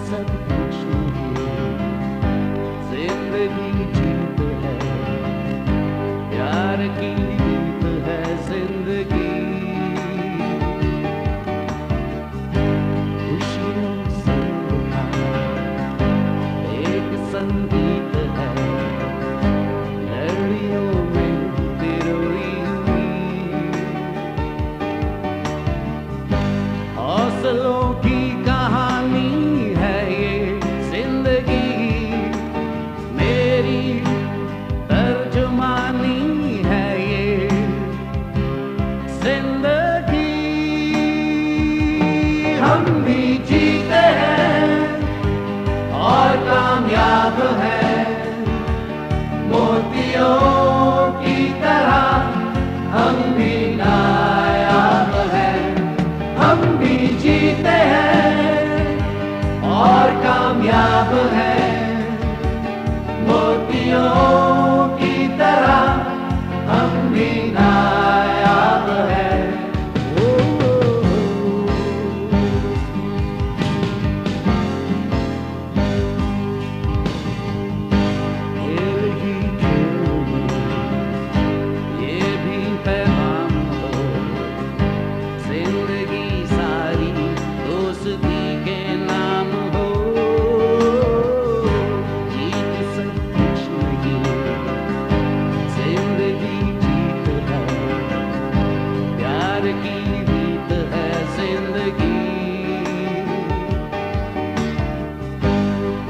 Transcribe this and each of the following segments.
सब कुछ नहीं, जिंदगी जीत है, प्यार की जीत है जिंदगी। खुशियों से उठाना एक संगीत है, लड़ियों में पिरोई हुई हौसलों की कहानी है ये जिंदगी, मेरी तर्जुमानी है ये जिंदगी। हम भी जीते हैं और कामयाब हैं, मोतियों की तरह हम भी नायाब हैं। हम भी जीते हैं और कामयाब हैं, मोतियों की तरह हम भी नायाब हैं। खेल ही खेल में ये भी पैगाम हो, जिंदगी सारी दोस्ती के नाम हो। जीत सब कुछ नहीं, जिंदगी जीत है, प्यार की जीत है जिंदगी।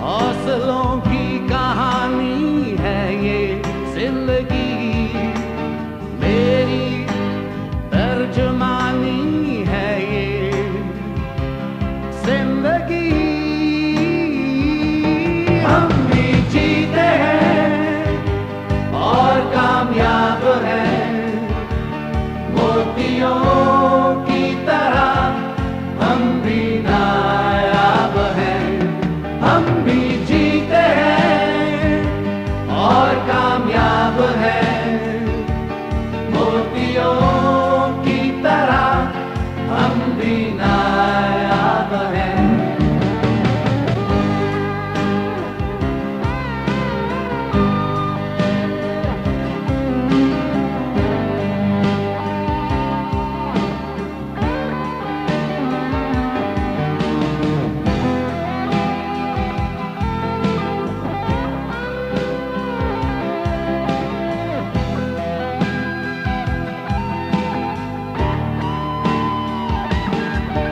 हौसलों की कहानी है ये जिंदगी, मेरी तर्जुमानी है ये जिंदगी। हम भी जीते हैं और कामयाब हैं, मोतियों की तरह हम भी नायाब हैं। हम भी जीते हैं और कामयाब हैं, मोतियों की तरह हम भी नायाब हैं।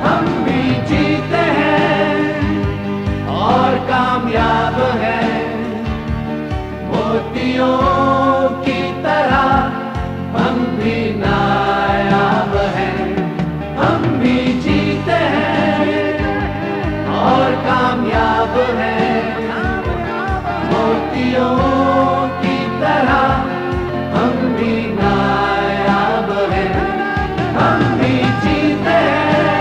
हम भी जीते हैं और कामयाब हैं, मोतियों की तरह हम भी नायाब हैं। हम भी जीते हैं और कामयाब हैं, मोतियों की तरह हम भी नायाब हैं। हम भी जीते हैं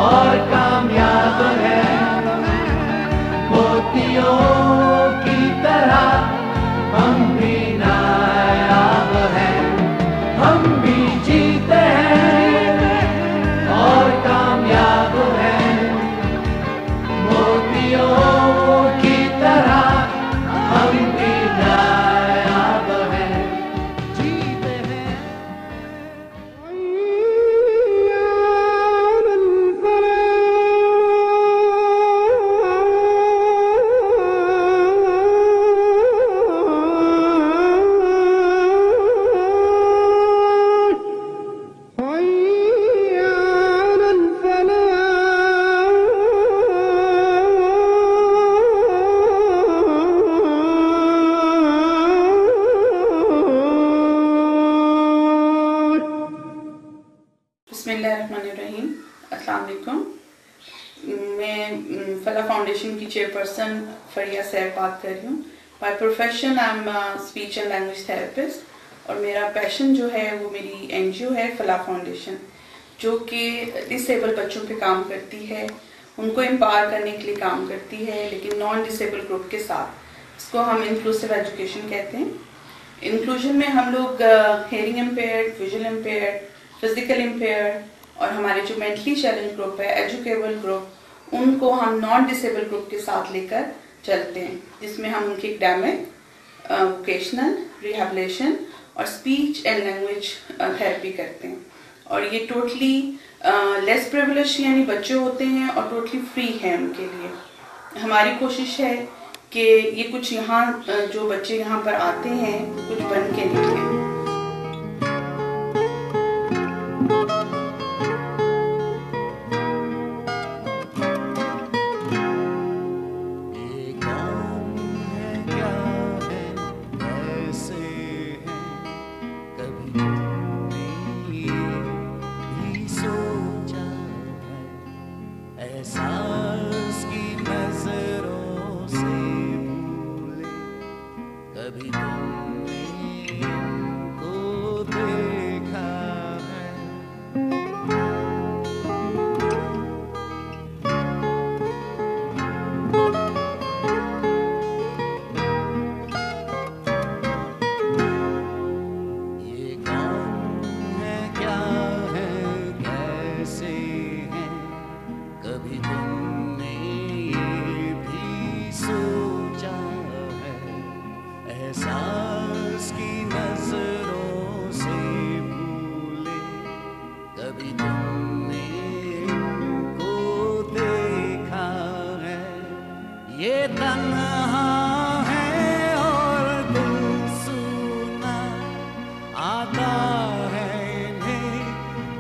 और कामयाब हैं, मोतियों की तरह हम भी नायाब हैं। हम भी जीते हैं और कामयाब हैं, मोतियों की तरह हम भी नायाब हैं। जीते हैं बिस्मिल्लाहिर्रहमानिर्रहीम। अस्सलाम वालेकुम। मैं फला फाउंडेशन की चेयरपर्सन फरिया सैफ बात कर रही हूँ। By profession I am speech and language therapist और मेरा पैशन जो है वो मेरी एनजीओ है फला फाउंडेशन, जो कि डिसेबल बच्चों पे काम करती है, उनको एम्पावर करने के लिए काम करती है, लेकिन नॉन डिसेबल ग्रुप के साथ। इसको हम इंक्लूसिव एजुकेशन कहते हैं। इंक्लूजन में हम लोग hearing impaired, visual impaired, physical impaired और हमारे जो मेंटली चैलेंज ग्रुप है, एजुकेबल ग्रुप, उनको हम नॉन डिसेबल ग्रुप के साथ लेकर चलते हैं, जिसमें हम उनकी एकेडमिक, वोकेशनल, रिहैबिलिटेशन और स्पीच एंड लैंग्वेज थेरेपी करते हैं। और ये टोटली लेस प्रिविलेज यानी बच्चे होते हैं और टोटली फ्री है उनके लिए। हमारी कोशिश है कि ये कुछ यहाँ जो बच्चे यहाँ पर आते हैं कुछ बन के निकलें। एहसास की नजरों से भूले, कभी तुमने इनको देखा है। ये कौन है, क्या है, कैसे हैं, कभी तुमने ये भी सोचा है। एहसास की नजरों से भूले, कभी तुमने इनको देखा है। ये तन्हा है और दिल सुना आता है इन्हें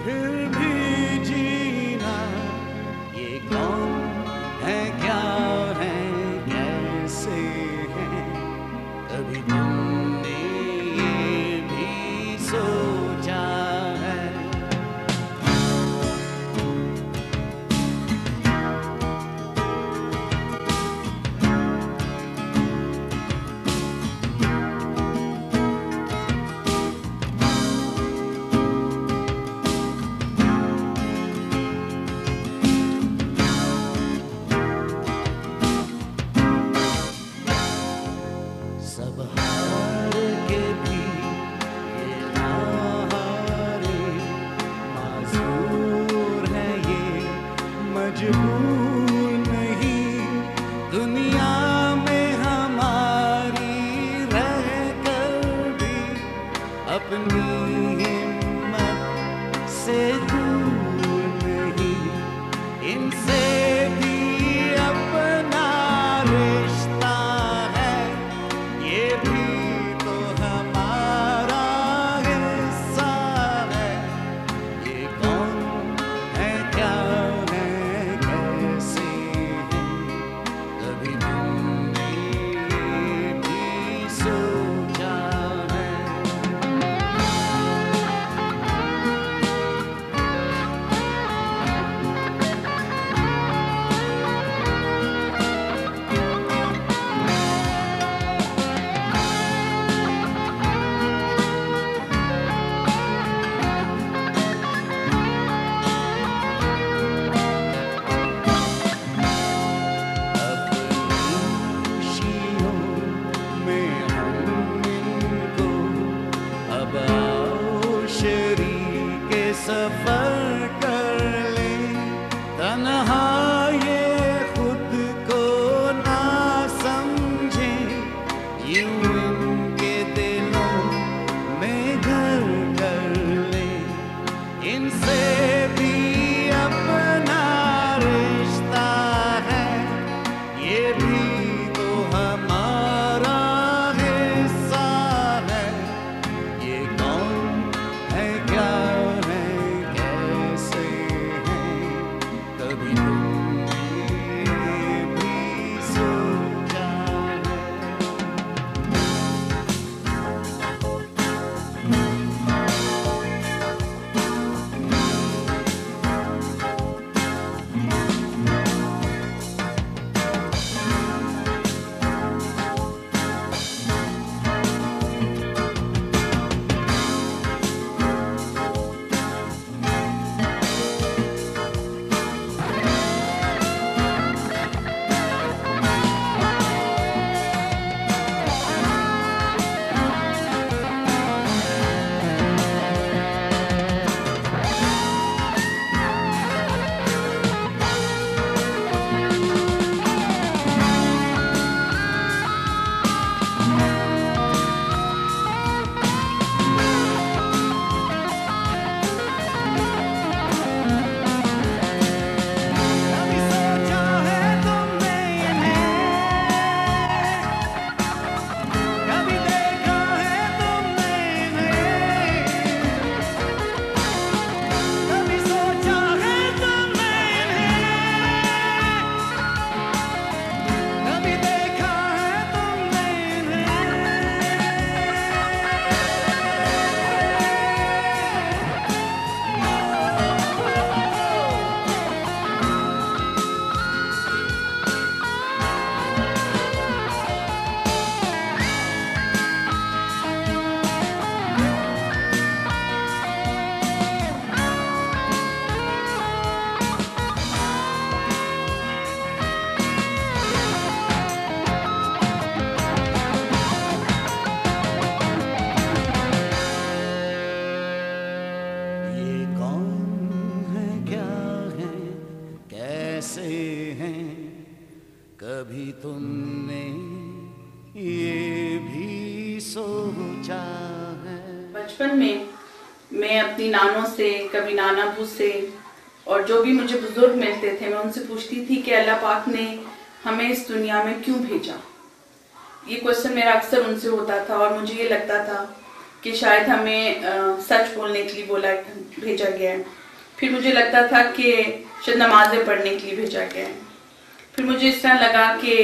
फिर भी जीना। ये कौन है, क्या है, कैसे हैं, कभी तुमने ये भी सोचा है। हैं, कभी तुमने ये भी सोचा है? बचपन में मैं अपनी नानों से, कभी नाना बू से, और जो भी मुझे बुजुर्ग मिलते थे, मैं उनसे पूछती थी कि अल्लाह पाक ने हमें इस दुनिया में क्यों भेजा। ये क्वेश्चन मेरा अक्सर उनसे होता था और मुझे ये लगता था कि शायद हमें सच बोलने के लिए भेजा गया है। फिर मुझे लगता था कि शायद नमाजें पढ़ने के लिए भेजा गया है। फिर मुझे इस तरह लगा कि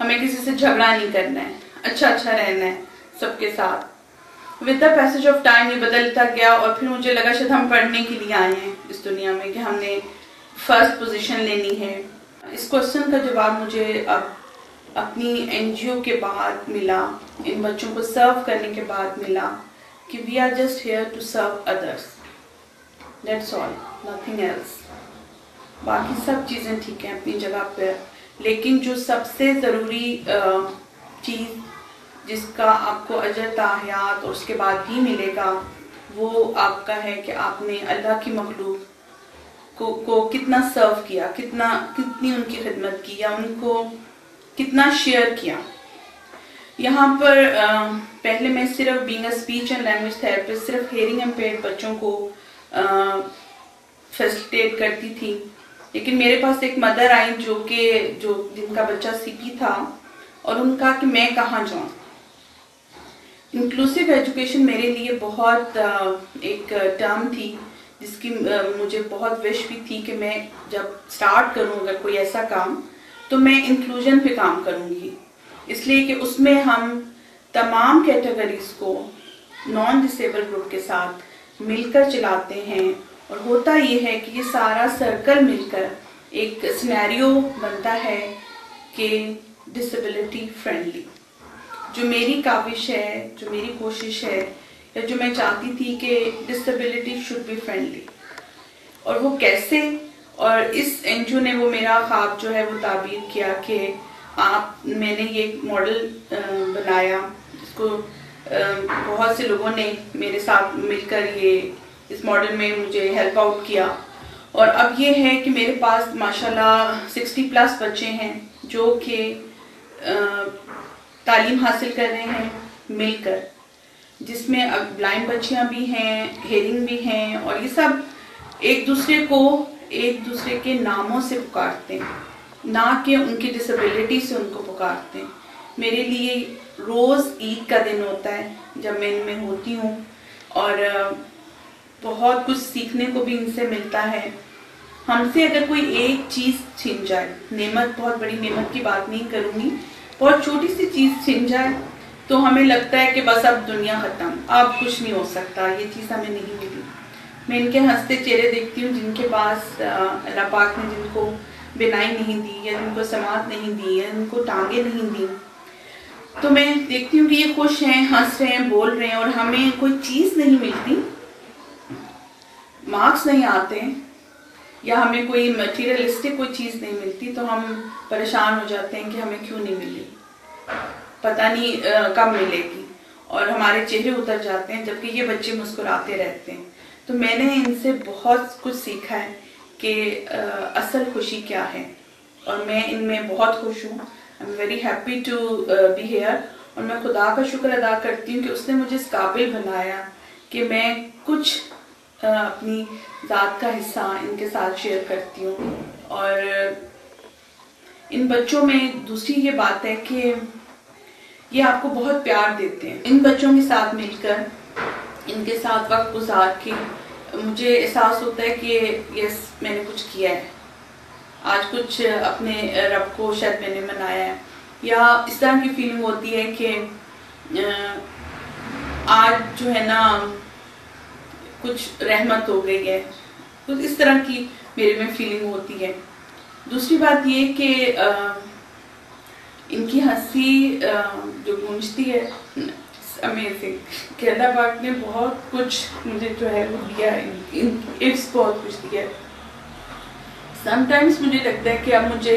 हमें किसी से झगड़ा नहीं करना है, अच्छा अच्छा रहना है सबके साथ। With the passage of time ये बदलता गया और फिर मुझे लगा शायद हम पढ़ने के लिए आए हैं इस दुनिया में, कि हमने फर्स्ट पोजीशन लेनी है। इस क्वेश्चन का जवाब मुझे अब अपनी एनजीओ के बाद मिला, इन बच्चों को सर्व करने के बाद मिला, कि we are just here to serve others, that's all, nothing else. बाकी सब चीज़ें ठीक हैं अपनी जगह पे, लेकिन जो सबसे ज़रूरी चीज़ जिसका आपको अजर ताहयात और उसके बाद भी मिलेगा, वो आपका है कि आपने अल्लाह की मखलूक को कितना सर्व किया, कितनी उनकी खिदमत की, या उनको कितना शेयर किया। यहाँ पर पहले मैं सिर्फ being a speech and language therapist सिर्फ हियरिंग इम्पेयर्ड बच्चों को फैसिलिटेट करती थी, लेकिन मेरे पास एक मदर आई जिनका बच्चा सीपी था, और उनका कि मैं कहाँ जाऊँ। इंक्लूसिव एजुकेशन मेरे लिए बहुत एक टर्म थी जिसकी मुझे बहुत विश भी थी कि मैं जब स्टार्ट करूँ अगर कोई ऐसा काम, तो मैं इंक्लूजन पे काम करूँगी, इसलिए कि उसमें हम तमाम कैटेगरीज को नॉन डिसेबल ग्रुप के साथ मिलकर चलाते हैं। और होता ये है कि ये सारा सर्कल मिलकर एक सिनेरियो बनता है कि डिसेबिलिटी फ्रेंडली। जो मेरी काविश है, जो मेरी कोशिश है, या जो मैं चाहती थी कि डिसेबिलिटी शुड बी फ्रेंडली, और वो कैसे, और इस एनजीओ ने वो मेरा ख्वाब जो है वो ताबीर किया कि मैंने ये मॉडल बनाया, जिसको बहुत से लोगों ने मेरे साथ मिलकर ये इस मॉडल में मुझे हेल्प आउट किया। और अब ये है कि मेरे पास माशाल्लाह 60+ बच्चे हैं जो कि तालीम हासिल कर रहे हैं मिलकर, जिसमें अब ब्लाइंड बच्चियां भी हैं, हेयरिंग भी हैं, और ये सब एक दूसरे के नामों से पुकारते हैं, ना कि उनकी डिसेबिलिटी से उनको पुकारते हैं। मेरे लिए रोज़ ईद का दिन होता है जब मैं इनमें होती हूँ, और बहुत कुछ सीखने को भी इनसे मिलता है। हमसे अगर कोई एक चीज़ छिन जाए, नेमत, बहुत बड़ी नेमत की बात नहीं करूँगी, बहुत छोटी सी चीज़ छिन जाए, तो हमें लगता है कि बस अब दुनिया ख़त्म, अब कुछ नहीं हो सकता, ये चीज़ हमें नहीं मिली। मैं इनके हंसते चेहरे देखती हूँ जिनके पास अल्लाह पाक ने जिनको बिनाई नहीं दी, या जिनको समात नहीं दी, या जिनको टांगे नहीं दी, तो मैं देखती हूँ कि ये खुश हैं, हंस रहे हैं, बोल रहे हैं, और हमें कोई चीज़ नहीं मिलती, मार्क्स नहीं आते, या हमें कोई मटीरियलिस्टिक कोई चीज़ नहीं मिलती, तो हम परेशान हो जाते हैं कि हमें क्यों नहीं मिली, पता नहीं कब मिलेगी, और हमारे चेहरे उतर जाते हैं, जबकि ये बच्चे मुस्कुराते रहते हैं। तो मैंने इनसे बहुत कुछ सीखा है कि असल खुशी क्या है, और मैं इनमें बहुत खुश हूँ। I am very happy to be here, और मैं खुदा का शुक्र अदा करती हूँ कि उसने मुझे इस काबिल बनाया कि मैं कुछ अपनी ज़ात का हिस्सा इनके साथ शेयर करती हूँ। और इन बच्चों में दूसरी ये बात है कि ये आपको बहुत प्यार देते हैं। इन बच्चों के साथ मिलकर, इनके साथ वक्त गुजार के मुझे एहसास होता है कि यस, मैंने कुछ किया है, आज कुछ अपने रब को शायद मैंने मनाया है, या इस तरह की फीलिंग होती है कि आज जो है ना कुछ रहमत हो गई है, कुछ इस तरह की मेरे में फीलिंग होती है। दूसरी बात ये कि इनकी हंसी जो गूंजती है, अमेजिंग, कि अल्लाह पाक ने बहुत कुछ मुझे जो है वो दिया है, इट्स बहुत कुछ दिया है। समटाइम्स मुझे लगता है कि अब मुझे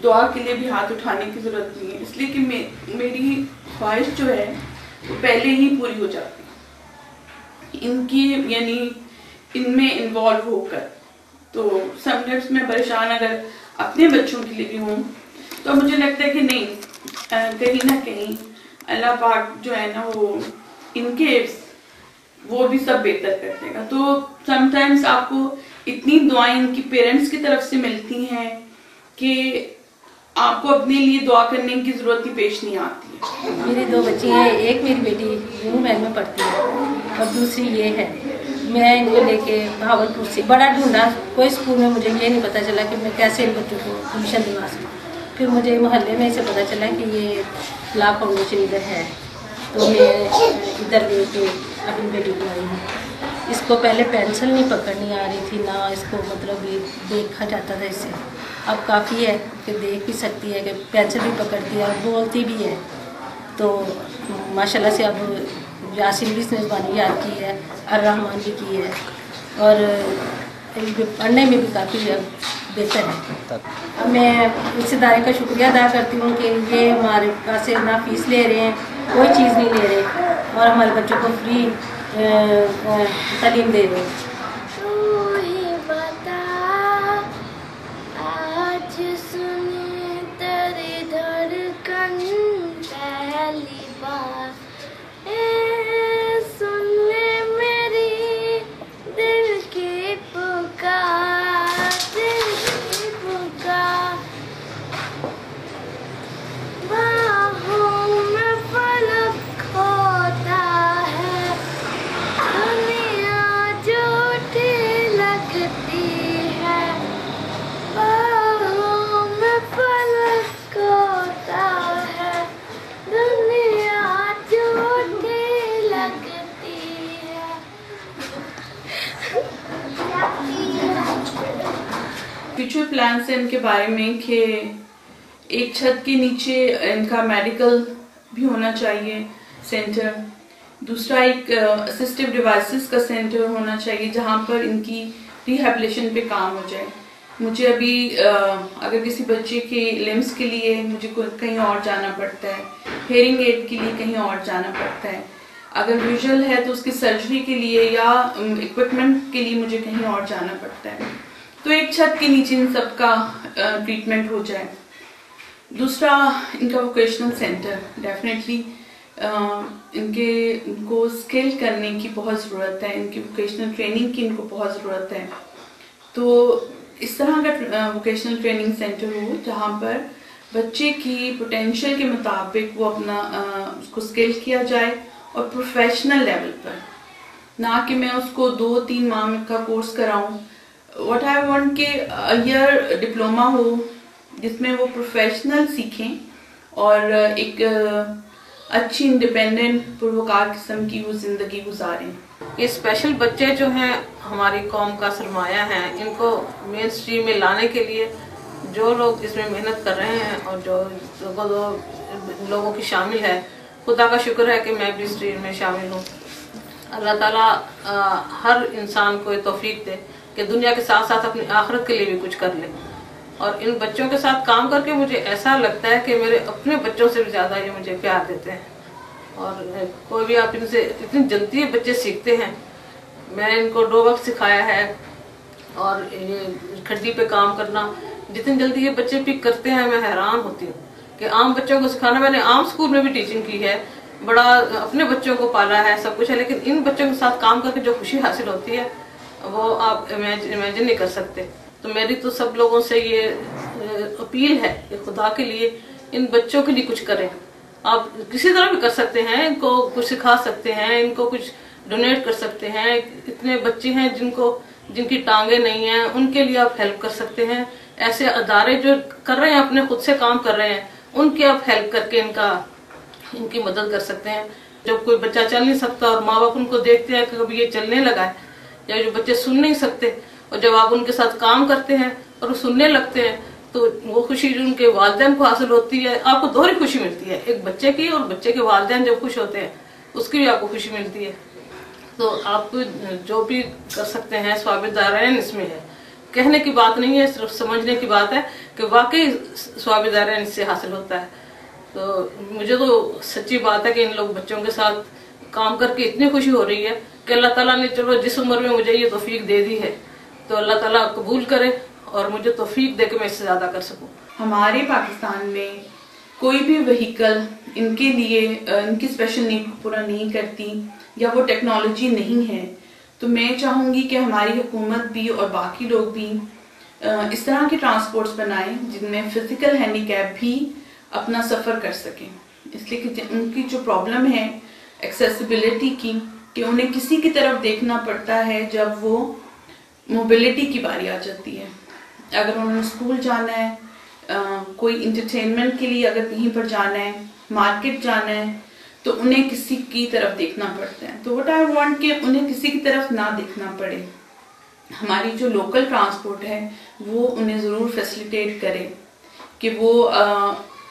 दुआ के लिए भी हाथ उठाने की ज़रूरत नहीं है, इसलिए कि मेरी ख्वाहिश जो है वो पहले ही पूरी हो जाती है इनकी, यानी इनमें इन्वॉल्व होकर। तो समटाइम्स मैं परेशान अगर अपने बच्चों के लिए भी हूँ, तो मुझे लगता है कि नहीं, कहीं ना कहीं अल्लाह पाक जो है ना वो इनके वो भी सब बेहतर कर देगा। तो समटाइम्स आपको इतनी दुआएं इनकी पेरेंट्स की तरफ से मिलती हैं कि आपको अपने लिए दुआ करने की जरूरत ही पेश नहीं आती है। मेरी 2 बच्ची हैं, एक मेरी बेटी न्यू महल में पढ़ती है और दूसरी ये है। मैं इनको लेके भावलपुर से बड़ा ढूंढा, कोई स्कूल में मुझे ये नहीं पता चला कि मैं कैसे इन बच्चों को एडमिशन दिलवा सकूँ। फिर मुझे मोहल्ले में से पता चला कि ये ला फाउंडेशन इधर है, तो मैं इधर लेके अब इन बेटी को आई हूँ। इसको पहले पेंसिल नहीं पकड़नी आ रही थी, ना इसको मतलब देखा जाता था इससे। अब काफ़ी है कि देख भी सकती है, कि पेंसिल भी पकड़ती है और बोलती भी है। तो माशाल्लाह से अब यासीन भी इसने ज़बानी याद की है, अर्रहमान भी की है और पढ़ने में भी काफ़ी बेहतर है। मैं इस इदारे का शुक्रिया अदा करती हूँ कि ये हमारे पास से ना फीस ले रहे हैं, कोई चीज़ नहीं ले रहे और हमारे बच्चों को फ्री तालीम दे रहे हैं। फ्यूचर प्लान है इनके बारे में कि एक छत के नीचे इनका मेडिकल भी होना चाहिए सेंटर, दूसरा एक असिस्टिव डिवाइसेस का सेंटर होना चाहिए जहां पर इनकी रिहैबिलिटेशन पे काम हो जाए। मुझे अभी अगर किसी बच्चे के लिम्स के लिए मुझे कहीं और जाना पड़ता है, हेयरिंग एड के लिए कहीं और जाना पड़ता है, अगर विजुअल है तो उसकी सर्जरी के लिए या इक्विपमेंट के लिए मुझे कहीं और जाना पड़ता है, तो एक छत के नीचे इन सब का ट्रीटमेंट हो जाए। दूसरा इनका वोकेशनल सेंटर, डेफिनेटली इनको स्किल करने की बहुत ज़रूरत है, इनकी वोकेशनल ट्रेनिंग की इनको बहुत ज़रूरत है। तो इस तरह का वोकेशनल ट्रेनिंग सेंटर हो जहाँ पर बच्चे की पोटेंशियल के मुताबिक वो अपना उसको स्किल किया जाए और प्रोफेशनल लेवल पर, ना कि मैं उसको 2-3 माह का कोर्स कराऊं। व्हाट आई वांट के ईयर डिप्लोमा हो जिसमें वो प्रोफेशनल सीखें और एक अच्छी इंडिपेंडेंट पुरवकार किस्म की वो जिंदगी गुजारें। ये स्पेशल बच्चे जो हैं हमारी कौम का सरमाया है, इनको मेन स्ट्रीम में लाने के लिए जो लोग इसमें मेहनत कर रहे हैं और जो लोगों की शामिल है, खुदा का शुक्र है कि मैं भी स्ट्रीम में शामिल हूँ। अल्लाह ताला हर इंसान को ये तौफीक दे कि दुनिया के साथ साथ अपनी आखिरत के लिए भी कुछ कर ले। और इन बच्चों के साथ काम करके मुझे ऐसा लगता है कि मेरे अपने बच्चों से भी ज़्यादा ये मुझे प्यार देते हैं। और कोई भी आप इनसे इतनी जल्दी बच्चे सीखते हैं। मैंने इनको 2 वक्त सिखाया है और ये खड्डी पे काम करना जितनी जल्दी ये बच्चे पिक करते हैं, मैं हैरान होती हूँ कि आम बच्चों को सिखाना। मैंने आम स्कूल में भी टीचिंग की है, बड़ा अपने बच्चों को पाला है, सब कुछ है, लेकिन इन बच्चों के साथ काम करके जो खुशी हासिल होती है वो आप इमेजिन नहीं कर सकते। तो मेरी तो सब लोगों से ये अपील है कि खुदा के लिए इन बच्चों के लिए कुछ करें। आप किसी तरह भी कर सकते हैं, इनको कुछ सिखा सकते हैं, इनको कुछ डोनेट कर सकते हैं। इतने बच्चे हैं जिनकी टांगे नहीं हैं, उनके लिए आप हेल्प कर सकते हैं। ऐसे अदारे जो कर रहे हैं, अपने खुद से काम कर रहे हैं, उनकी आप हेल्प करके इनकी मदद कर सकते हैं। जब कोई बच्चा चल नहीं सकता और माँ बाप उनको देखते हैं कि कभी ये चलने लगा है, या जो बच्चे सुन नहीं सकते, और जब आप उनके साथ काम करते हैं और वो सुनने लगते हैं, तो वो खुशी जो उनके वालिदैन को हासिल होती है, आपको दोहरी खुशी मिलती है, एक बच्चे की और बच्चे के वालिदैन जब खुश होते हैं उसकी भी आपको खुशी मिलती है। तो आप जो भी कर सकते हैं स्वाबिदारैन इसमें है, कहने की बात नहीं है, सिर्फ समझने की बात है कि वाकई स्वाबिदारैन इससे हासिल होता है। तो मुझे तो सच्ची बात है कि इन लोग बच्चों के साथ काम करके इतनी खुशी हो रही है कि अल्लाह ताला ने चलो जिस उम्र में मुझे ये तौफीक दे दी है, तो अल्लाह ताला कबूल करे और मुझे तौफीक दे कि मैं इससे ज़्यादा कर सकूं। हमारे पाकिस्तान में कोई भी व्हीकल इनके लिए इनकी स्पेशल नीड को पूरा नहीं करती या वो टेक्नोलॉजी नहीं है, तो मैं चाहूँगी कि हमारी हुकूमत भी और बाकी लोग भी इस तरह के ट्रांसपोर्ट्स बनाएं जिनमें फिजिकल हैंडीकैप भी अपना सफ़र कर सकें, इसलिए कि उनकी जो प्रॉब्लम है एक्सेसिबिलिटी की, कि उन्हें किसी की तरफ देखना पड़ता है जब वो मोबिलिटी की बारी आ जाती है। अगर उन्हें स्कूल जाना है, कोई इंटरटेनमेंट के लिए अगर कहीं पर जाना है, मार्केट जाना है, तो उन्हें किसी की तरफ देखना पड़ता है। तो व्हाट आई वांट कि उन्हें किसी की तरफ ना देखना पड़े। हमारी जो लोकल ट्रांसपोर्ट है वो उन्हें ज़रूर फैसिलिटेट करे कि वो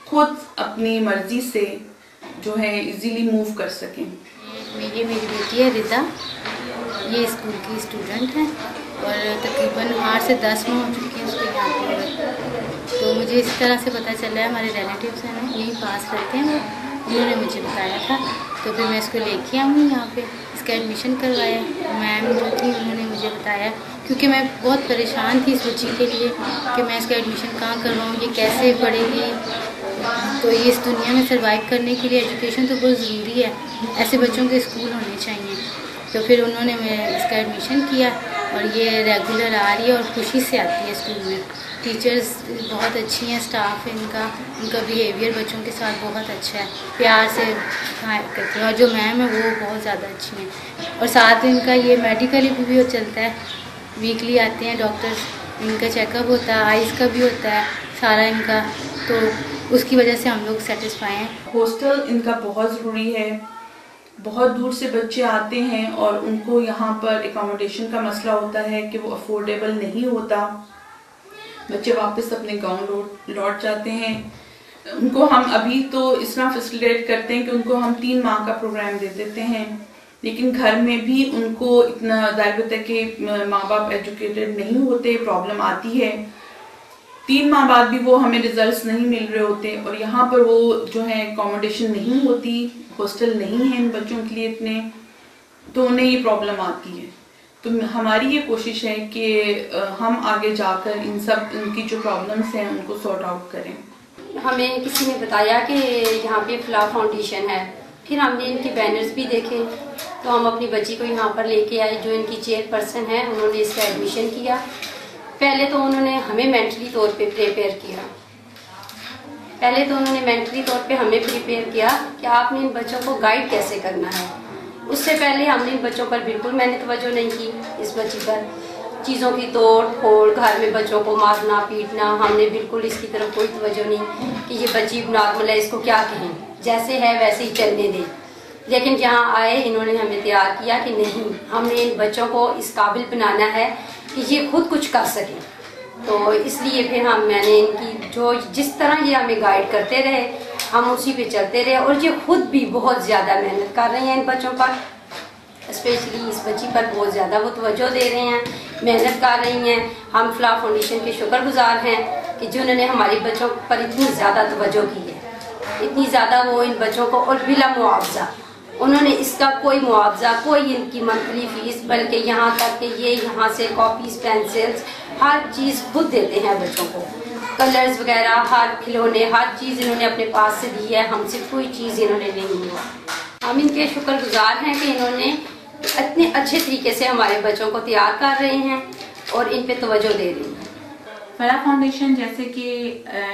खुद अपनी मर्जी से जो है इजीली मूव कर सकें। मेरी बेटी है रिता, ये स्कूल की स्टूडेंट है और तकरीबन 8 से 10 माह हो चुकी है उसको यहाँ पर। तो मुझे इस तरह से पता चला है, हमारे रिलेटिव्स हैं ना यहीं पास रहते हैं, उन्होंने मुझे बताया था, तो फिर मैं इसको लेके आऊँ यहाँ पे, इसका एडमिशन करवाया। मैम जो थी उन्होंने मुझे बताया, क्योंकि मैं बहुत परेशान थी इस बच्ची के लिए कि मैं इसका एडमिशन कहाँ करवाऊँ, ये कैसे पढ़ेगी। तो ये इस दुनिया में सर्वाइव करने के लिए एजुकेशन तो बहुत ज़रूरी है, ऐसे बच्चों के स्कूल होने चाहिए। तो फिर उन्होंने मैं इसका एडमिशन किया और ये रेगुलर आ रही है और खुशी से आती है स्कूल में। टीचर्स बहुत अच्छी हैं, स्टाफ उनका बिहेवियर बच्चों के साथ बहुत अच्छा है, प्यार से करते हैं, और जो मैम है वो बहुत ज़्यादा अच्छी हैं। और साथ इनका ये मेडिकल भी चलता है, वीकली आते हैं डॉक्टर्स, इनका चेकअप होता है, आइज़ का भी होता है सारा इनका, तो उसकी वजह से हम लोग सेटिस्फाई हैं। हॉस्टल इनका बहुत ज़रूरी है, बहुत दूर से बच्चे आते हैं और उनको यहाँ पर एकोमोडेशन का मसला होता है कि वो अफोर्डेबल नहीं होता, बच्चे वापस अपने गांव लौट जाते हैं। उनको हम अभी तो इस तरह फैसिलिटेट करते हैं कि उनको हम 3 माह का प्रोग्राम दे देते हैं, लेकिन घर में भी उनको इतना दायरा कि माँ बाप एजुकेटेड नहीं होते, प्रॉब्लम आती है। 3 माह बाद भी वो हमें रिजल्ट्स नहीं मिल रहे होते और यहाँ पर वो जो है एकोमोडेशन नहीं होती, हॉस्टल नहीं है इन बच्चों के लिए इतने, तो उन्हें ये प्रॉब्लम आती है। तो हमारी ये कोशिश है कि हम आगे जाकर इनकी जो प्रॉब्लम्स हैं उनको सॉर्ट आउट करें। हमें किसी ने बताया कि यहाँ पे फ्ला फाउंडेशन है, फिर हमने इनके बैनर्स भी देखे, तो हम अपनी बच्ची को यहाँ पर लेके आए। जो इनकी चेयरपर्सन है उन्होंने इसका एडमिशन किया। पहले तो उन्होंने हमें मेंटली तौर पे प्रिपेयर किया, हमें प्रिपेयर किया कि आपने इन बच्चों को गाइड कैसे करना है। उससे पहले हमने इन बच्चों पर बिल्कुल मैंने तवज्जो नहीं की, इस बच्ची पर चीज़ों की तोड़ फोड़, घर में बच्चों को मारना पीटना, हमने बिल्कुल इसकी तरफ कोई तवज्जो नहीं कि ये बच्ची नॉर्मल है, इसको क्या कहें, जैसे है वैसे ही चलने दें। लेकिन जहाँ आए इन्होंने हमें तैयार किया कि नहीं, हमने इन बच्चों को इस काबिल बनाना है कि ये खुद कुछ कर सकें। तो इसलिए फिर मैंने इनकी जो जिस तरह ये हमें गाइड करते रहे हम उसी पे चलते रहे, और ये खुद भी बहुत ज़्यादा मेहनत कर रही हैं इन बच्चों पर, स्पेशली इस बच्ची पर बहुत ज़्यादा वो तवज्जो दे रहे हैं, मेहनत कर रही हैं। हम फ्ला फाउंडेशन के शुक्रगुजार हैं कि जिन्होंने हमारे बच्चों पर इतनी ज़्यादा तवज्जो की है, इतनी ज़्यादा वो इन बच्चों को, और बिला मुआवजा उन्होंने इसका कोई मुआवजा, कोई इनकी मंथली फीस, बल्कि यहाँ तक कि ये यहाँ से कॉपीज पेंसिल्स हर चीज़ खुद देते हैं बच्चों को, कलर्स वगैरह हर खिलौने हर चीज़ इन्होंने अपने पास से दी है, हमसे कोई चीज़ इन्होंने नहीं ली। हम इनके शुक्रगुजार हैं कि इन्होंने इतने अच्छे तरीके से हमारे बच्चों को तैयार कर रहे हैं और इन पे तवज्जो दे रही हैं। फला फाउंडेशन जैसे कि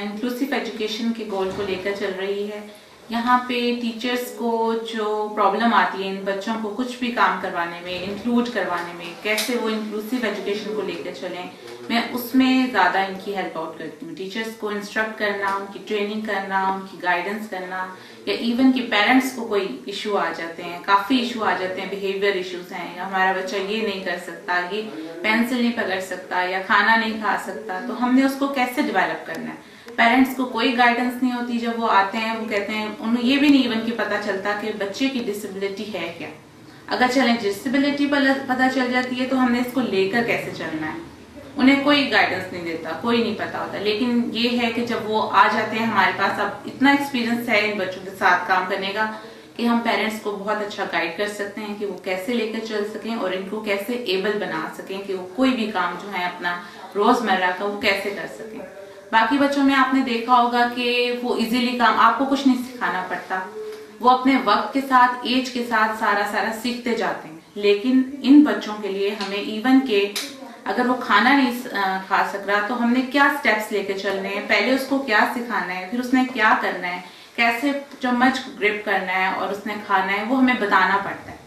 इंक्लूसिव एजुकेशन के गोल को लेकर चल रही है। यहाँ पे टीचर्स को जो प्रॉब्लम आती है इन बच्चों को कुछ भी काम करवाने में, इंक्लूड करवाने में, कैसे वो इंक्लूसिव एजुकेशन को लेकर चलें, मैं उसमें ज़्यादा इनकी हेल्प आउट करती हूँ। टीचर्स को इंस्ट्रक्ट करना, उनकी ट्रेनिंग करना, उनकी गाइडेंस करना, या इवन कि पेरेंट्स को कोई इशू आ जाते हैं, काफ़ी इशू आ जाते हैं, बिहेवियर इशूज हैं, हमारा बच्चा ये नहीं कर सकता, ये पेंसिल नहीं पकड़ सकता या खाना नहीं खा सकता, तो हमने उसको कैसे डेवलप करना है। पेरेंट्स को कोई गाइडेंस नहीं होती, जब वो आते हैं वो कहते हैं, उन्हें ये भी नहीं इवन कि पता चलता कि बच्चे की डिसेबिलिटी है क्या। अगर चलें डिसेबिलिटी पता चल जाती है तो हमने इसको लेकर कैसे चलना है, उन्हें कोई गाइडेंस नहीं देता, कोई नहीं पता होता। लेकिन ये है कि जब वो आ जाते हैं हमारे पास, अब इतना एक्सपीरियंस है इन बच्चों के साथ काम करने का कि हम पेरेंट्स को बहुत अच्छा गाइड कर सकते हैं कि वो कैसे लेकर चल सकें और इनको कैसे एबल बना सकें कि वो कोई भी काम जो है अपना रोजमर्रा का वो कैसे कर सकें। बाकी बच्चों में आपने देखा होगा कि वो इजीली काम, आपको कुछ नहीं सिखाना पड़ता, वो अपने वक्त के साथ, एज के साथ सारा सीखते जाते हैं। लेकिन इन बच्चों के लिए हमें इवन के अगर वो खाना नहीं खा सक रहा तो हमने क्या स्टेप्स लेके चलने हैं, पहले उसको क्या सिखाना है, फिर उसने क्या करना है, कैसे चम्मच ग्रिप करना है और उसने खाना है, वो हमें बताना पड़ता है।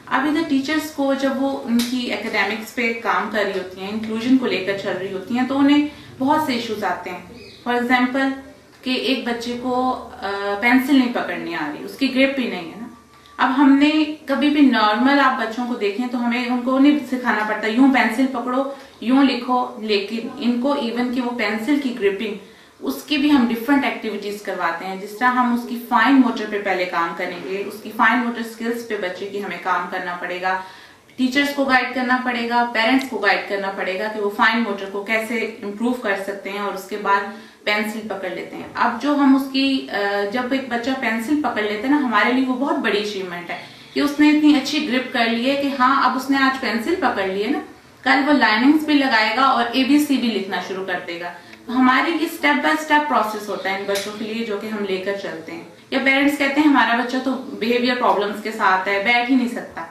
अब इधर टीचर्स को जब वो उनकी एकेडमिक्स पे काम कर रही होती हैं, इंक्लूजन को लेकर चल रही होती हैं, तो उन्हें बहुत से इश्यूज आते हैं। फॉर एग्जाम्पल कि एक बच्चे को पेंसिल नहीं पकड़नी आ रही, उसकी ग्रिप भी नहीं है ना। अब हमने कभी भी नॉर्मल आप बच्चों को देखें तो हमें उनको नहीं सिखाना पड़ता यूं पेंसिल पकड़ो, यूं लिखो, लेकिन इनको इवन कि वो पेंसिल की ग्रिपिंग, उसकी भी हम डिफरेंट एक्टिविटीज करवाते हैं। जिस तरह हम उसकी फाइन मोटर पे पहले काम करेंगे, उसकी फाइन मोटर स्किल्स पे बच्चे की हमें काम करना पड़ेगा, टीचर्स को गाइड करना पड़ेगा, पेरेंट्स को गाइड करना पड़ेगा कि वो फाइन मोटर को कैसे इम्प्रूव कर सकते हैं और उसके बाद पेंसिल पकड़ लेते हैं। अब जो हम उसकी जब एक बच्चा पेंसिल पकड़ लेते हैं ना, हमारे लिए वो बहुत बड़ी अचीवमेंट है कि उसने इतनी अच्छी ग्रिप कर ली है कि हाँ अब उसने आज पेंसिल पकड़ ली है ना, कल वो लाइनिंग्स भी लगाएगा और ABC भी लिखना शुरू कर देगा। हमारे लिए स्टेप बाय स्टेप प्रोसेस होता है इन बच्चों के लिए जो कि हम लेकर चलते हैं। या पेरेंट्स कहते हैं हमारा बच्चा तो बिहेवियर प्रॉब्लम्स के साथ है, बैठ ही नहीं सकता।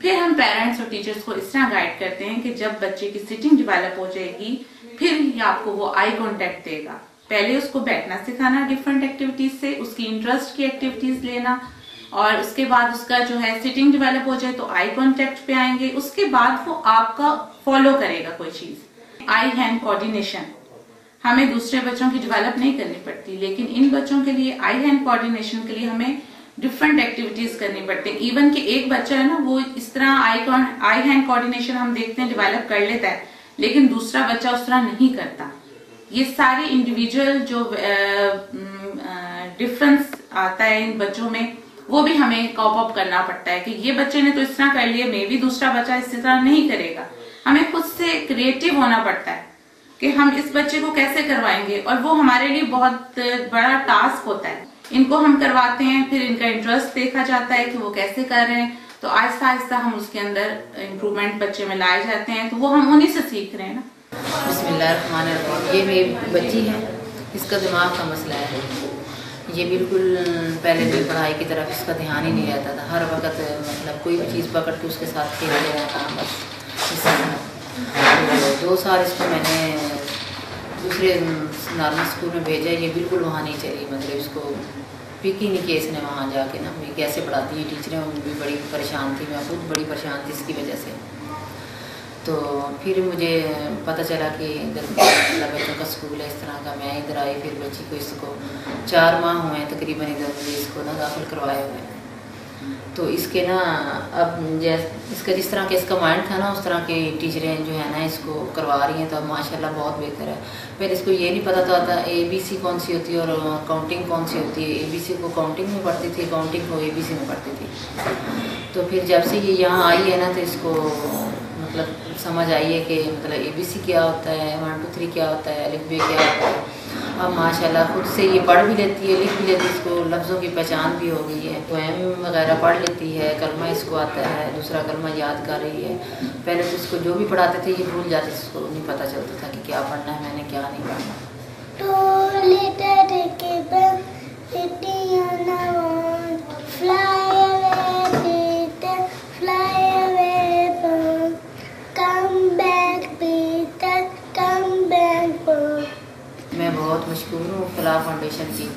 फिर हम पेरेंट्स और टीचर्स को इस तरह गाइड करते हैं कि जब बच्चे की सिटिंग डेवलप हो जाएगी फिर ही आपको वो आई कांटेक्ट देगा। पहले उसको बैठना सिखाना डिफरेंट एक्टिविटीज से, उसकी इंटरेस्ट की एक्टिविटीज लेना, और उसके बाद उसका जो है सिटिंग डेवलप हो जाए तो आई कांटेक्ट पे आएंगे। उसके बाद वो आपका फॉलो करेगा कोई चीज। आई हैंड कोऑर्डिनेशन हमें दूसरे बच्चों की डेवलप नहीं करनी पड़ती, लेकिन इन बच्चों के लिए आई हैंड कोऑर्डिनेशन के लिए हमें डिफरेंट एक्टिविटीज करनी पड़ती है। इवन कि एक बच्चा है ना, वो इस तरह आई हैंड कोऑर्डिनेशन हम देखते हैं डेवलप कर लेता है, लेकिन दूसरा बच्चा उस तरह नहीं करता। ये सारे इंडिविजुअल जो डिफरेंस आता है इन बच्चों में, वो भी हमें कॉप अप करना पड़ता है कि ये बच्चे ने तो इस तरह कर लिया, मे भी दूसरा बच्चा इस तरह नहीं करेगा। हमें खुद से क्रिएटिव होना पड़ता है कि हम इस बच्चे को कैसे करवाएंगे, और वो हमारे लिए बहुत बड़ा टास्क होता है। इनको हम करवाते हैं, फिर इनका इंटरेस्ट देखा जाता है कि वो कैसे कर रहे हैं, तो आहिस्ता आहिस्ता हम उसके अंदर इम्प्रूवमेंट बच्चे में लाए जाते हैं, तो वो हम उन्हीं से सीख रहे हैं ना। बिस्मिल्लाहिर्रहमानिर्रहीम। ये मेरी बच्ची है, इसका दिमाग का मसला है। ये बिल्कुल पहले भी पढ़ाई की तरफ इसका ध्यान ही नहीं रहता था, हर वक्त मतलब कोई भी चीज़ पकड़ के उसके साथ खेल रहा था बस। 2 साल इसको मैंने दूसरे नॉर्मल स्कूल में भेजा, ये बिल्कुल वहाँ नहीं चली, मतलब इसको पिक ही नहीं किया इसने वहाँ जाके ना। मैं कैसे पढ़ाती है टीचरें, वो भी बड़ी परेशान थी, मैं खुद बड़ी परेशान थी इसकी वजह से। तो फिर मुझे पता चला कि इधर बच्चों का स्कूल है इस तरह का। मैं इधर आई, फिर बच्ची को इसको 4 माह हुए हैं तकरीबन इधर मुझे इसको ना दाखिल करवाए हुए हैं। तो इसके ना अब इसका जिस तरह का इसका माइंड था ना, उस तरह की टीचरें जो है ना इसको करवा रही हैं, तो अब माशाल्लाह बहुत बेहतर है। पहले इसको ये नहीं पता था ABC कौन सी होती है और काउंटिंग कौन सी होती है। ABC को काउंटिंग में पढ़ती थी, काउंटिंग को ABC में पढ़ती थी। तो फिर जब से ये यहाँ आई है ना, तो इसको मतलब समझ आई है कि मतलब ABC क्या होता है, 1 2 3 क्या होता है, अलिफ बे क्या होता है। अब माशाल्लाह खुद से ये पढ़ भी लेती है, लिख भी लेती है, इसको लफ्ज़ों की पहचान भी हो गई है, पोएम वगैरह पढ़ लेती है, कलमा इसको आता है, दूसरा कलमा याद कर रही है। पहले तो इसको जो भी पढ़ाते थे ये भूल जाती, इसको नहीं पता चलता था कि क्या पढ़ना है मैंने, क्या नहीं पढ़ना। मैं बहुत मशकूर हूँ फलाह फाउंडेशन की,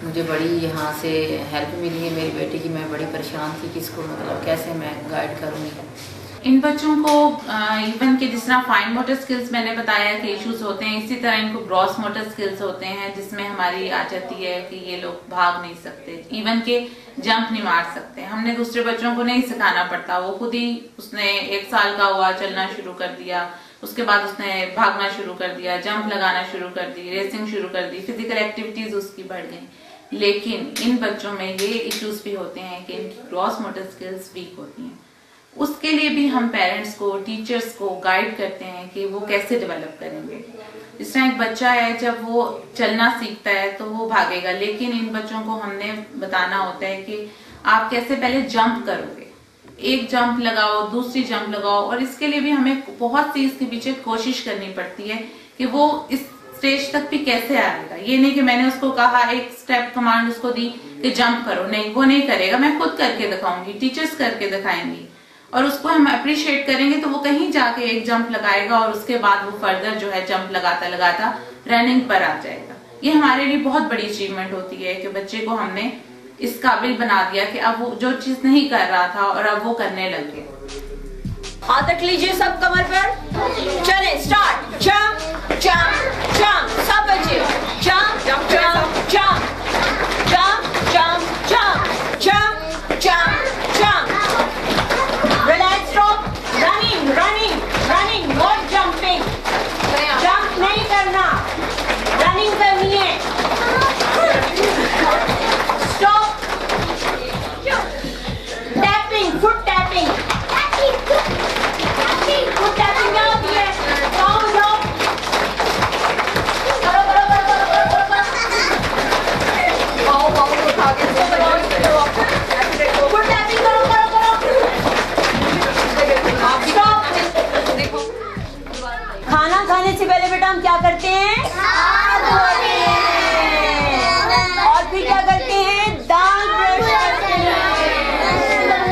मुझे बड़ी यहाँ से हेल्प मिली है मेरी बेटी की। मैं बड़ी परेशान थी कि इसको मतलब कैसे मैं गाइड करूँगी। इन बच्चों को इवन के जिस तरह फाइन मोटर स्किल्स मैंने बताया कि इश्यूज होते हैं, इसी तरह इनको ग्रॉस मोटर स्किल्स होते हैं, जिसमें हमारी आ जाती है कि ये लोग भाग नहीं सकते, इवन के जंप नहीं मार सकते। हमने दूसरे बच्चों को नहीं सिखाना पड़ता, वो खुद ही, उसने 1 साल का हुआ चलना शुरू कर दिया, उसके बाद उसने भागना शुरू कर दिया, जंप लगाना शुरू कर दी, रेसिंग शुरू कर दी, फिजिकल एक्टिविटीज उसकी बढ़ गई। लेकिन इन बच्चों में ये इश्यूज भी होते हैं कि इनकी ग्रॉस मोटर स्किल्स वीक होती हैं। उसके लिए भी हम पेरेंट्स को, टीचर्स को गाइड करते हैं कि वो कैसे डेवलप करेंगे। जिस तरह एक बच्चा है, जब वो चलना सीखता है तो वो भागेगा, लेकिन इन बच्चों को हमने बताना होता है कि आप कैसे पहले जंप करोगे, एक जंप लगाओ, दूसरी जंप लगाओ, और इसके लिए भी हमें बहुत सी इसके पीछे कोशिश करनी पड़ती है कि वो इस स्टेज तक भी कैसे आएगा। ये नहीं कि मैंने उसको कहा, एक स्टेप कमांड उसको दी कि जंप करो, नहीं, वो नहीं करेगा, मैं खुद करके दिखाऊंगी, टीचर्स करके दिखाएंगी, और उसको हम अप्रिशिएट करेंगे तो वो कहीं जाके एक जंप लगाएगा और उसके बाद वो फर्दर जो है जंप लगाता लगाता रनिंग पर आ जाएगा। ये हमारे लिए बहुत बड़ी अचीवमेंट होती है कि बच्चे को हमने इस काबिल बना दिया कि अब वो जो चीज नहीं कर रहा था और अब वो करने लग गया। हाथ रख लीजिए सब कमर पर, चले स्टार्ट। जंप जंप जंप, सब बच्चे jump jump jump jump jump jump jump jump jump. Relax, stop, running running running, not jumping. Jump नहीं करना, रनिंग करनी है। Stop, tapping, foot tapping, foot tapping क्या होती है? जाओ जाओ, करो करो करो करो करो करो, पाओ पाओ उठा के फुट टैपिंग करो करो करो। देखो, खाना खाने से पहले बेटा हम क्या करते हैं? हाथ धोते हैं। और फिर क्या करते हैं? दांत ब्रश करते हैं।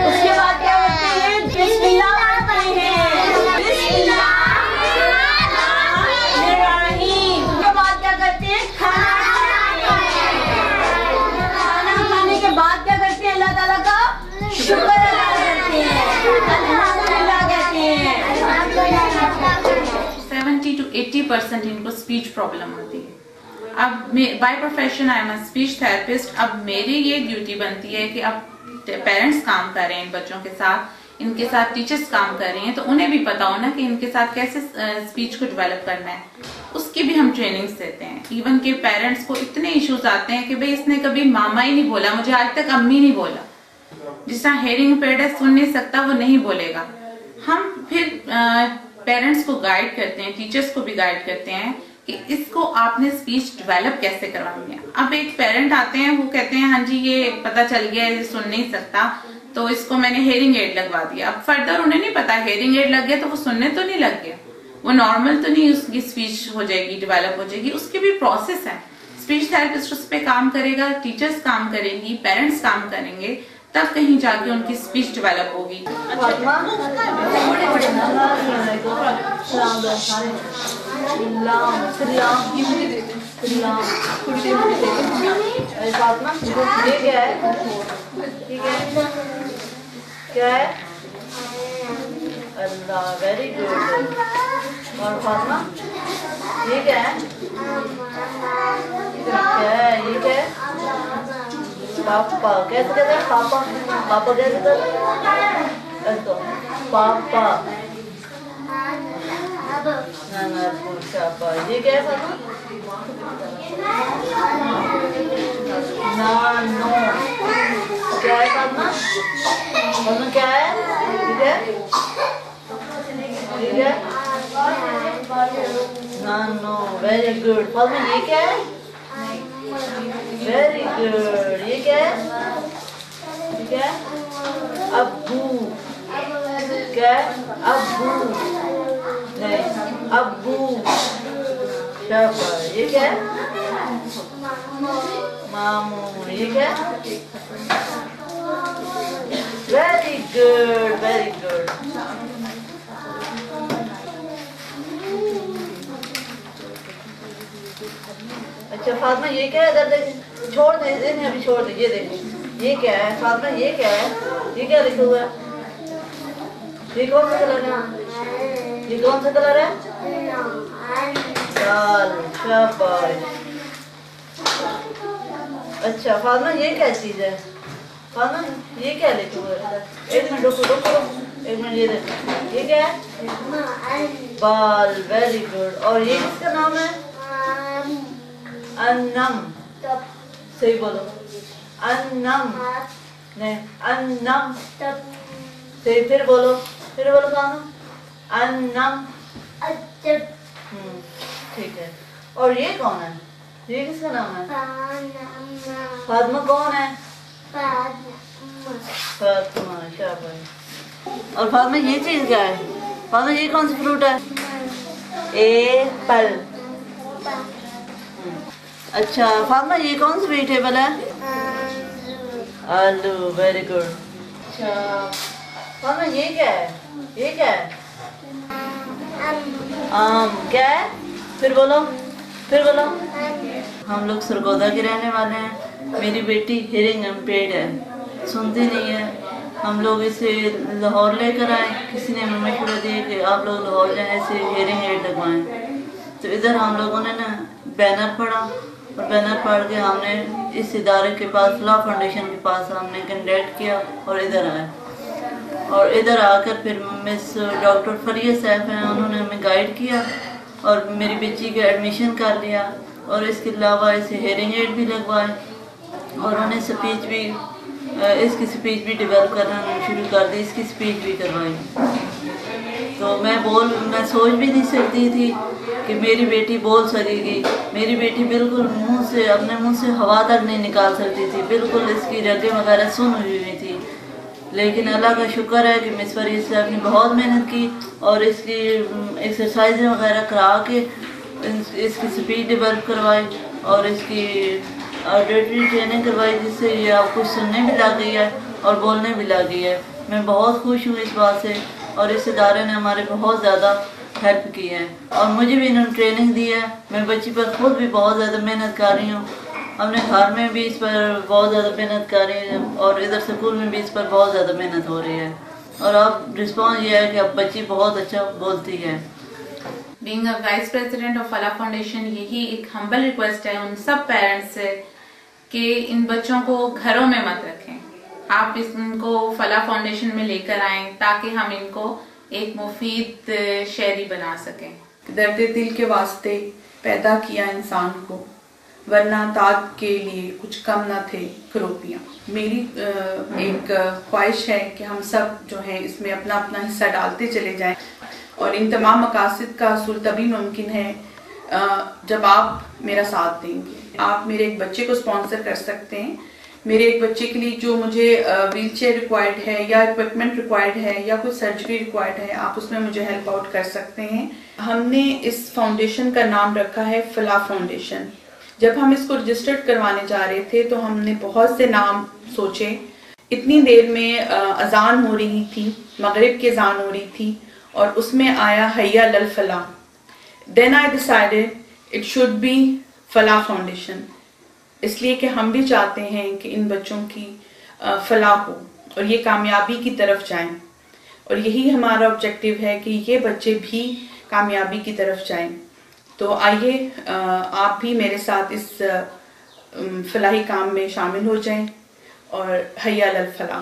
उसके बाद क्या करते हैं? बिस्मिल्लाह पढ़ते हैं। बिस्मिल्लाह उसके बाद क्या करते हैं? खाना खाने के बाद क्या करते हैं? अल्लाह ताला का शुक्र अदा करते हैं, अल्हम्दुलिल्लाह कहते हैं। 70 to 80% इनको स्पीच प्रॉब्लम होती है। अब by profession I am a speech therapist. अब मेरी ये ड्यूटी बनती है कि अब पेरेंट्स काम कर रहे हैं इन बच्चों के साथ, इनके साथ टीचर्स काम कर रही हैं, तो उन्हें भी पता हो ना कि इनके साथ कैसे स्पीच को डेवलप करना है, उसकी भी हम ट्रेनिंग्स देते हैं। इवन के पेरेंट्स को इतने इश्यूज आते हैं कि भाई इसने कभी मामा ही नहीं बोला, मुझे आज तक अम्मी नहीं बोला। जिस तरह हेयरिंग इम्पेयर्ड है, सुन नहीं सकता, वो नहीं बोलेगा। हम फिर पेरेंट्स को गाइड करते हैं, टीचर्स को भी गाइड करते हैं कि इसको आपने स्पीच डेवलप कैसे करवानी है। अब एक पेरेंट आते हैं, वो कहते हैं हाँ जी ये पता चल गया ये सुन नहीं सकता, तो इसको मैंने हेयरिंग एड लगवा दिया। अब फर्दर उन्हें नहीं पता हेयरिंग एड लग गया तो वो सुनने तो नहीं लग गया, वो नॉर्मल तो नहीं उसकी स्पीच हो जाएगी, डेवलप हो जाएगी, उसकी भी प्रोसेस है। स्पीच थेरेपिस्ट उस पर काम करेगा, टीचर्स काम करेंगी, पेरेंट्स काम करेंगे, तब कहीं जाके उनकी स्पीच डेवलप होगी। क्या है? अल्लाह, वेरी गुड। और फातिमा ये क्या है? क्या है ये? क्या है? पापा कैसे कहते हैं? पापा पापा कैसे कहते हैं? तो पापा पापा। ये क्या है फातिमा? नानो। क्या है फातिमा? फातिमा क्या है? ठीक है ठीक है। नानो, वेरी गुड। फातिमा ये क्या है? Very good. ये क्या है? ठीक है। अब्बू। क्या है? अब्बू नहीं, अब्बू। शाबाश। ये क्या है? मामू। ये क्या है? Very good very good. अच्छा फातिमा ये क्या है? इधर देख, छोड़ दे, अभी छोड़ दे। ये देख, ये क्या है फातिमा? ये क्या है? ये क्या लिखा हुआ है? ये कौन सा कलर है? ये कौन सा कलर है? लाल। शाबाश। अच्छा फातिमा ये क्या चीज है? फातिमा ये क्या लिखा हुआ है? एक मिनट रुको रुको, एक मिनट। ये देख, ये क्या है? बाल। Very good. और ये किसका नाम है? अन्नम। सही बोलो। अन्नम नहीं, अन्नम। सही, फिर बोलो, फिर बोलो फातिमा। अन्नम। ठीक है। और ये कौन है? ये किसका नाम है? फातिमा कौन है? फातिमा। शाबाश। और फातिमा ये चीज़ क्या है? फातिमा ये कौन सा फ्रूट है? एप्पल। अच्छा फातिमा ये कौन सा वेजिटेबल है? आलू। Very good. अच्छा फातिमा ये क्या है? ये क्या है? आम। क्या है? फिर बोलो, फिर बोलो। हम लोग सरगोदा के रहने वाले हैं। मेरी बेटी हियरिंग इम्पेयर्ड है, सुनती नहीं है। हम लोग इसे लाहौर लेकर आए, किसी ने हमें मशवरा दिया कि आप लोग लाहौर जाएँ, इसे हियरिंग एड लगवाएं। तो इधर हम लोगों ने ना बैनर पढ़ा और बैनर पढ़ के हमने इस इदारे के पास, फलाह फाउंडेशन के पास हमने कंडक्ट किया और इधर आए। और इधर आकर फिर मिस डॉक्टर फरिया साहब हैं, उन्होंने हमें गाइड किया और मेरी बच्ची का एडमिशन कर लिया। और इसके अलावा इसे हेयरिंग एड भी लगवाए और उन्हें स्पीच भी, इसकी स्पीच भी डेवलप करना शुरू कर दी, इसकी स्पीच भी करवाई। तो मैं सोच भी नहीं सकती थी कि मेरी बेटी बोल सकेगी। मेरी बेटी बिल्कुल अपने मुंह से हवा तक नहीं निकाल सकती थी, बिल्कुल इसकी रगें वगैरह सुन हुई थी। लेकिन अल्लाह का शुक्र है कि मिस फरिया साहब ने बहुत मेहनत की और इसकी एक्सरसाइजें वगैरह करा के इसकी स्पीच डेवलप करवाई और इसकी ऑडिटरी ट्रेनिंग करवाई, जिससे ये आप कुछ सुनने भी लग गई है और बोलने भी लग गई है। मैं बहुत खुश हूँ इस बात से और इस इदारे ने हमारे बहुत ज़्यादा हेल्प की है और मुझे भी इन्होंने ट्रेनिंग दी है। मैं बच्ची पर खुद भी बहुत ज़्यादा मेहनत कर रही हूँ, अपने घर में भी इस पर बहुत ज़्यादा मेहनत कर रही है और इधर स्कूल में भी इस पर बहुत ज़्यादा मेहनत हो रही है। और अब रिस्पॉन्स ये है कि अब बच्ची बहुत अच्छा बोलती है। Being a vice president of Falah foundation, यही एक हम्बल रिक्वेस्ट है उन सब पेरेंट्स से कि इन बच्चों को घरों में मत रखें। आप इनको फलाह फाउंडेशन में लेकर आएं ताकि हम इनको एक मुफीद शहरी बना सकें। दर्द दिल के वास्ते पैदा किया इंसान को, वरना ताज के लिए कुछ कम न थे करोपियाँ। मेरी एक ख्वाहिश है कि हम सब जो है इसमें अपना अपना हिस्सा डालते चले जाएं और इन तमाम मकासद का हसूल तभी मुमकिन है जब आप मेरा साथ देंगे। आप मेरे एक बच्चे को स्पॉन्सर कर सकते हैं। मेरे एक बच्चे के लिए जो मुझे व्हील चेयर रिक्वायर्ड है या इक्विपमेंट रिक्वायर्ड है या कोई सर्जरी रिक्वायर्ड है, आप उसमें मुझे हेल्प आउट कर सकते हैं। हमने इस फाउंडेशन का नाम रखा है फलाह फाउंडेशन। जब हम इसको रजिस्टर्ड करवाने जा रहे थे तो हमने बहुत से नाम सोचे। इतनी देर में अजान हो रही थी, मगरिब की अजान हो रही थी और उसमें आया हैया लल Falah. Then I decided it should be Falah foundation, इसलिए कि हम भी चाहते हैं कि इन बच्चों की फलाह हो और ये कामयाबी की तरफ जाएं और यही हमारा ऑब्जेक्टिव है कि ये बच्चे भी कामयाबी की तरफ जाएं। तो आइए आप भी मेरे साथ इस फलाही काम में शामिल हो जाएं और हैया लल फलाह।